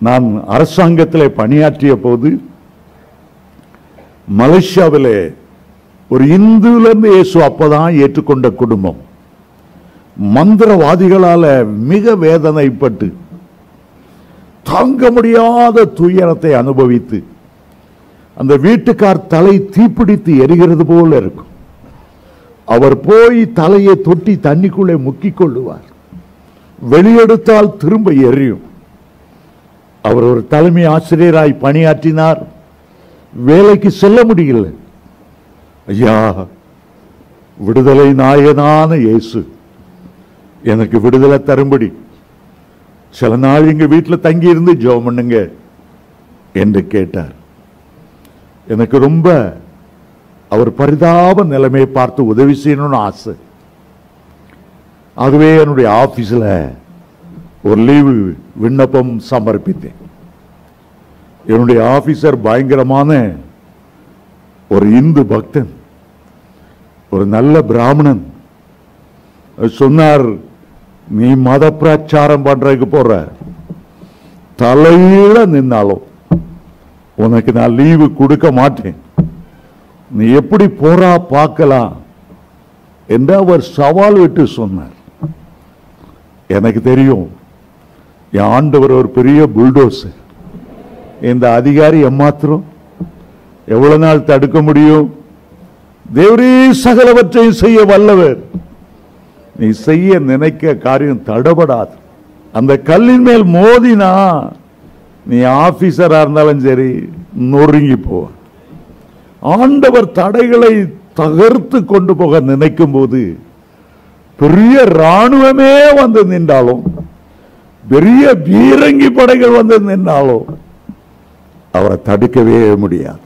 நான் அரசாங்கத்தில் பணியாற்றிய போது மலேசியாவில் ஒரு இந்துவிலிருந்து இயேசு அப்பதான் ஏற்றுக்கொண்ட குடும்பம் மந்திரவாதிகளால மிக வேதனைப்பட்டு தாங்க முடியாத துயரத்தை அனுபவித்து அந்த வீட்டுக்கார் தலை தீப்பிடித்து எரிகிறது போல இருக்கும். அவர் போய் தலையை தொட்டி தண்ணிக்குள்ளே முக்கிக் கொள்ளுவார். வெளியெடுத்தால் திரும்ப எரியும். அவர் ஒரு தலைமை ஆசிரியராய் பணியாற்றினார். வேலைக்கு செல்ல முடியல. ஐயா, விடுதலை நாயகனான இயேசு எனக்கு விடுதலை தரும்படி சில நாள் எங்க வீட்டில் தங்கி இருந்து ஜெபம் பண்ணுங்க என்று கேட்டார். எனக்கு ரொம்ப அவர் பரிதாப நிலைமையை பார்த்து உதவி செய்யணும்னு ஆசை. ஆகவே என்னுடைய ஆபீஸ்ல ஒரு லீவு விண்ணப்பம் சமர்ப்பித்தேன். என்னுடைய ஆபீசர் பயங்கரமான ஒரு இந்து பக்தன், ஒரு நல்ல பிராமணன். சொன்னார், நீ மத பிரச்சாரம் பண்றதுக்கு போற, தலையில நின்னாலும் உனக்கு நான் லீவு கொடுக்க மாட்டேன், நீ எப்படி போறா பார்க்கலாம் என்று அவர் சவால் விட்டு சொன்னார். எனக்கு தெரியும், என் ஆண்டவர் ஒரு பெரிய புல்டோசர். இந்த அதிகாரி ஏமாத்திரம் எவ்வளவு நாள் தடுக்க முடியும்? தேவரே சகலவற்றையும் செய்ய வல்லவர். நீ செய்ய நினைக்க காரியம் தடபடாது. அந்த கல்லின் மேல் மோதினா நீ ஆபீசரா இருந்தாலும் சரி நொறுங்கி போ. ஆண்டவர் தடைகளை தகர்த்து கொண்டு போக நினைக்கும் போது பெரிய ராணுவமே வந்து நின்றாலும், பெரிய பீரங்கி படைகள் வந்து நின்றாலும் அவரை தடுக்கவே முடியாது.